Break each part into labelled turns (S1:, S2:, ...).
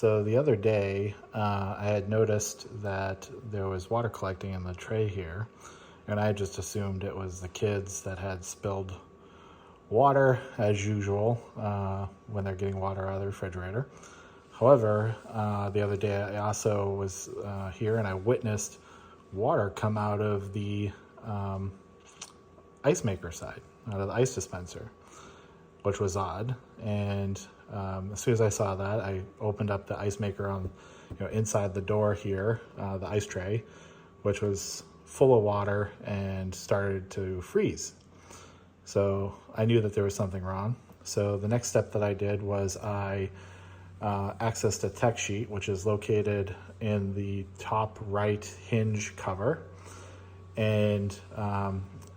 S1: So the other day, I had noticed that there was water collecting in the tray here, and I just assumed it was the kids that had spilled water as usual when they're getting water out of the refrigerator. However, the other day I also was here and I witnessed water come out of the ice maker side, out of the ice dispenser, which was odd. And as soon as I saw that, I opened up the ice maker on, inside the door here, the ice tray, which was full of water and started to freeze. So I knew that there was something wrong. So the next step that I did was I accessed a tech sheet, which is located in the top right hinge cover, and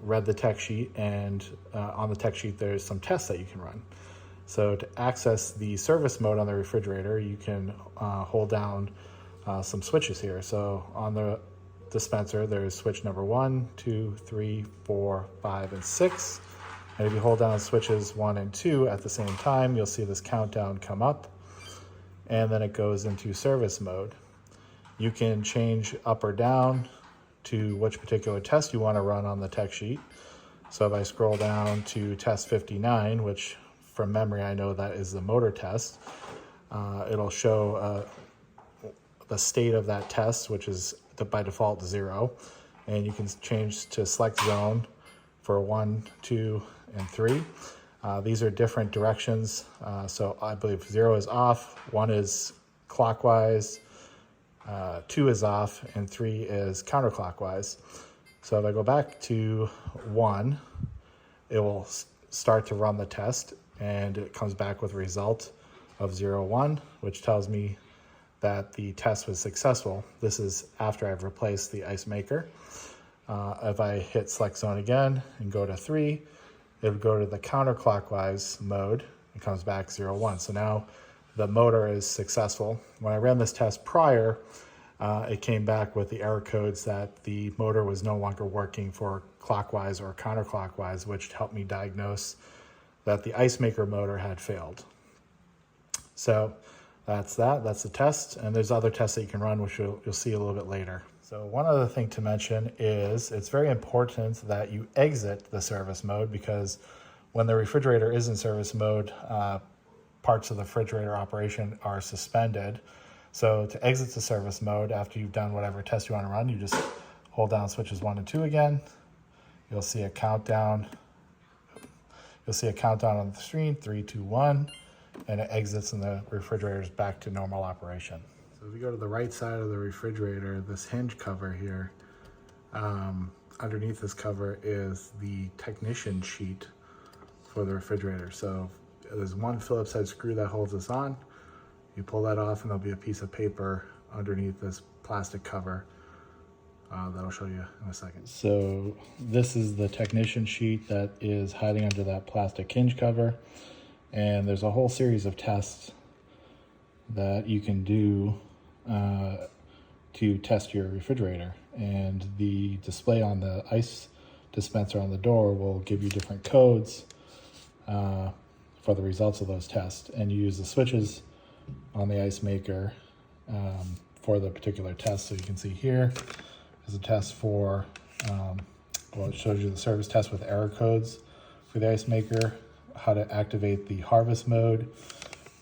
S1: read the tech sheet. And on the tech sheet, there's some tests that you can run. So to access the service mode on the refrigerator, you can hold down some switches here. So on the dispenser, there's switch number 1, 2, 3, 4, 5, and 6. And if you hold down switches 1 and 2 at the same time, you'll see this countdown come up, and then it goes into service mode. You can change up or down to which particular test you want to run on the tech sheet. So if I scroll down to test 59, which from memory I know that is the motor test, it'll show the state of that test, which is by default 0, and you can change to select zone for 1, 2, and 3. These are different directions, so I believe 0 is off, 1 is clockwise, 2 is off, and 3 is counterclockwise. So if I go back to 1, it will start to run the test, and it comes back with a result of 0, 1, which tells me that the test was successful. This is after I've replaced the ice maker. If I hit select zone again and go to 3, it would go to the counterclockwise mode. It comes back 0, 1. So now the motor is successful. When I ran this test prior, it came back with the error codes that the motor was no longer working for clockwise or counterclockwise, which helped me diagnose that the ice maker motor had failed. So that's the test, and there's other tests that you can run, which you'll see a little bit later. So one other thing to mention is it's very important that you exit the service mode, because when the refrigerator is in service mode, parts of the refrigerator operation are suspended. So to exit the service mode after you've done whatever test you want to run, you just hold down switches 1 and 2 again. You'll see a countdown. You'll see a countdown on the screen, 3, 2, 1, and it exits and the refrigerator is back to normal operation. So if you go to the right side of the refrigerator, this hinge cover here, underneath this cover is the technician sheet for the refrigerator. So there's one Phillips head screw that holds this on. You pull that off and there'll be a piece of paper underneath this plastic cover that I'll show you in a second. So this is the technician sheet that is hiding under that plastic hinge cover. And there's a whole series of tests that you can do to test your refrigerator. And the display on the ice dispenser on the door will give you different codes for the results of those tests. And you use the switches on the ice maker for the particular test. So you can see here is a test for, well, it shows you the service test with error codes for the ice maker, how to activate the harvest mode,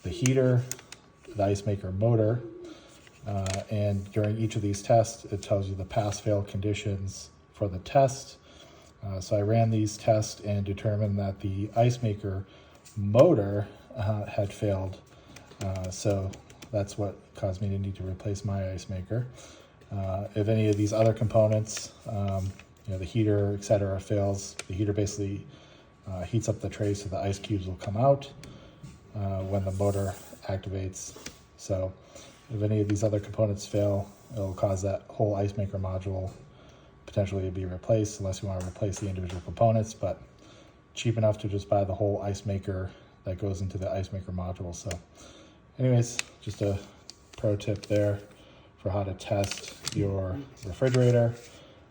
S1: the heater, the ice maker motor, and during each of these tests, it tells you the pass-fail conditions for the test. So I ran these tests and determined that the ice maker motor had failed. So that's what caused me to need to replace my ice maker. If any of these other components, the heater, etc., fails, the heater basically heats up the tray so the ice cubes will come out when the motor activates. So if any of these other components fail, it'll cause that whole ice maker module potentially to be replaced, unless you want to replace the individual components, but cheap enough to just buy the whole ice maker that goes into the ice maker module. So anyways, just a pro tip there for how to test your refrigerator.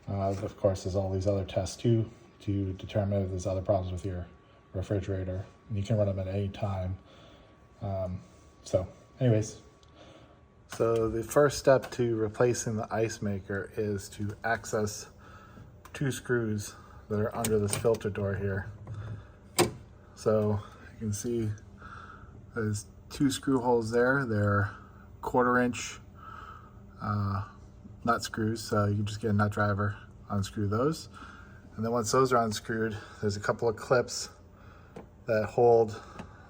S1: Of course, there's all these other tests too to determine if there's other problems with your refrigerator, and you can run them at any time. So anyways, So the first step to replacing the ice maker is to access 2 screws that are under this filter door here. So you can see there's 2 screw holes there. They're 1/4 inch nut screws, so you can just get a nut driver, unscrew those. And then once those are unscrewed, there's a couple of clips that hold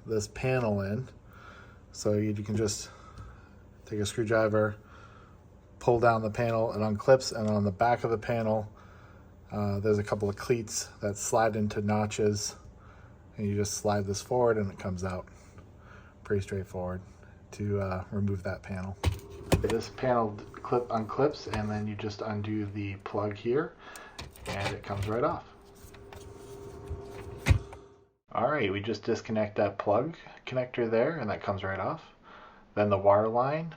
S1: this panel in. So you can just take a screwdriver, pull down the panel, it unclips, and on the back of the panel, there's a couple of cleats that slide into notches, and you just slide this forward and it comes out. Pretty straightforward to remove that panel. This panel unclips, and then you just undo the plug here, and it comes right off. All right, we just disconnect that plug connector there, and that comes right off. Then the wire line,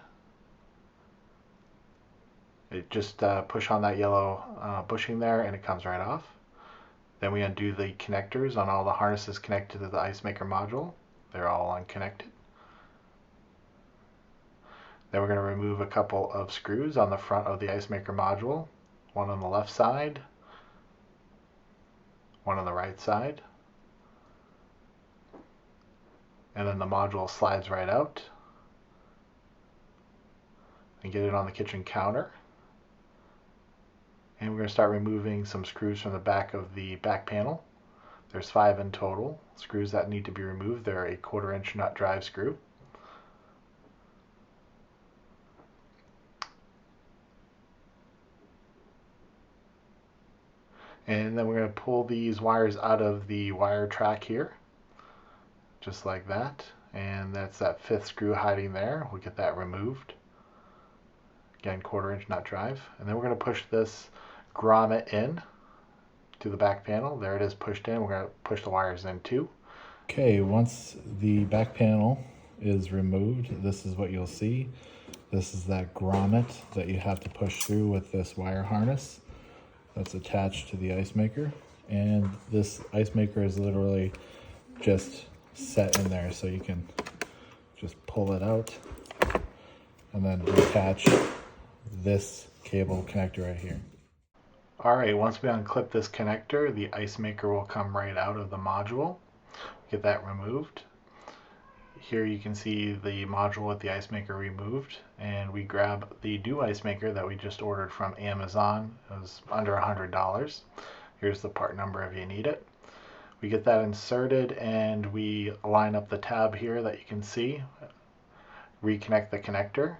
S1: it just push on that yellow bushing there, and it comes right off. Then we undo the connectors on all the harnesses connected to the ice maker module. They're all unconnected. Then we're going to remove a couple of screws on the front of the ice maker module, one on the left side, one on the right side, and then the module slides right out, and get it on the kitchen counter. And we're going to start removing some screws from the back of the back panel. There's 5 in total screws that need to be removed. They're a 1/4 inch nut drive screw. And then we're going to pull these wires out of the wire track here, just like that. And that's that 5th screw hiding there. We'll get that removed. Again, 1/4 inch nut drive. And then we're going to push this grommet in to the back panel. There it is pushed in. We're going to push the wires in too. Okay, once the back panel is removed, this is what you'll see. This is that grommet that you have to push through with this wire harness that's attached to the ice maker. And this ice maker is literally just set in there, so you can just pull it out and then attach this cable connector right here. All right, once we unclip this connector, the ice maker will come right out of the module. Get that removed. Here you can see the module with the ice maker removed, and we grab the new ice maker that we just ordered from Amazon. It was under $100. Here's the part number if you need it. We get that inserted, and we line up the tab here that you can see. Reconnect the connector.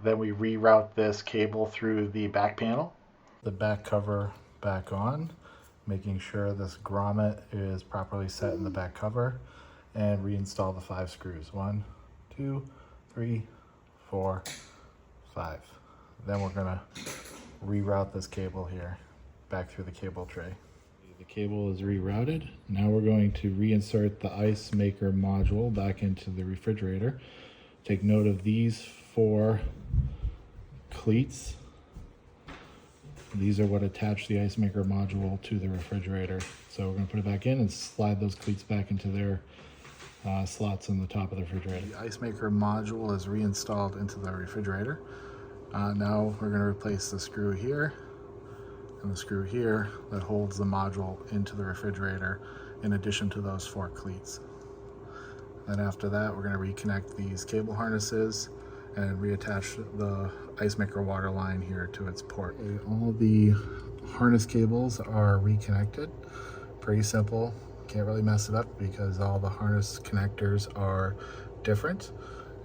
S1: Then we reroute this cable through the back panel. The back cover back on, making sure this grommet is properly set in the back cover, and reinstall the 5 screws. 1, 2, 3, 4, 5. Then we're gonna reroute this cable here back through the cable tray. The cable is rerouted. Now we're going to reinsert the ice maker module back into the refrigerator. Take note of these 4 cleats. These are what attach the ice maker module to the refrigerator. So we're going to put it back in and slide those cleats back into their slots on the top of the refrigerator. The ice maker module is reinstalled into the refrigerator. Now we're going to replace the screw here and the screw here that holds the module into the refrigerator, in addition to those 4 cleats. Then after that, we're going to reconnect these cable harnesses and reattach the ice maker water line here to its port. All the harness cables are reconnected. Pretty simple. Can't really mess it up because all the harness connectors are different.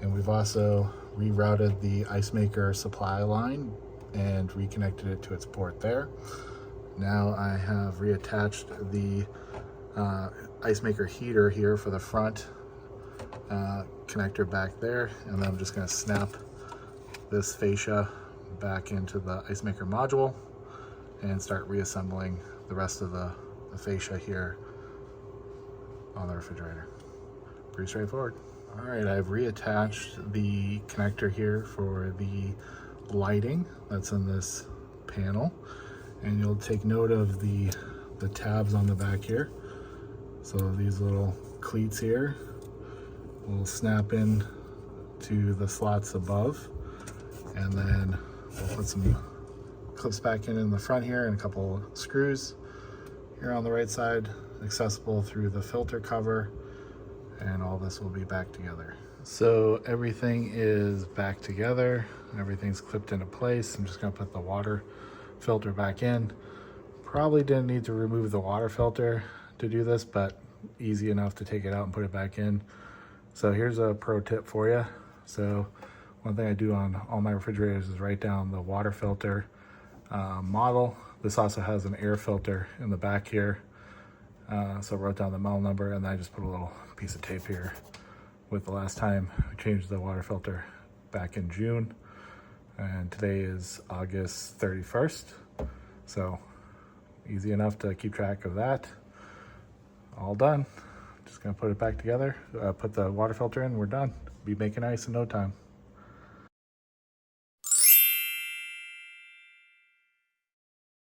S1: And we've also rerouted the ice maker supply line and reconnected it to its port there. Now I have reattached the ice maker heater here for the front connector back there, and then I'm just going to snap this fascia back into the ice maker module and start reassembling the rest of the fascia here on the refrigerator. Pretty straightforward. All right, I've reattached the connector here for the lighting that's in this panel, and you'll take note of the tabs on the back here. So these little cleats here will snap in to the slots above, and then we'll put some clips back in the front here and a couple screws here on the right side, accessible through the filter cover, and all this will be back together. So everything is back together, everything's clipped into place. I'm just going to put the water filter back in. Probably didn't need to remove the water filter to do this, but easy enough to take it out and put it back in. So here's a pro tip for you. So one thing I do on all my refrigerators is write down the water filter model. This also has an air filter in the back here. So I wrote down the model number, and then I just put a little piece of tape here with the last time I changed the water filter back in June. And today is August 31st. So easy enough to keep track of that. All done. Just gonna put it back together, put the water filter in, we're done. Be making ice in no time.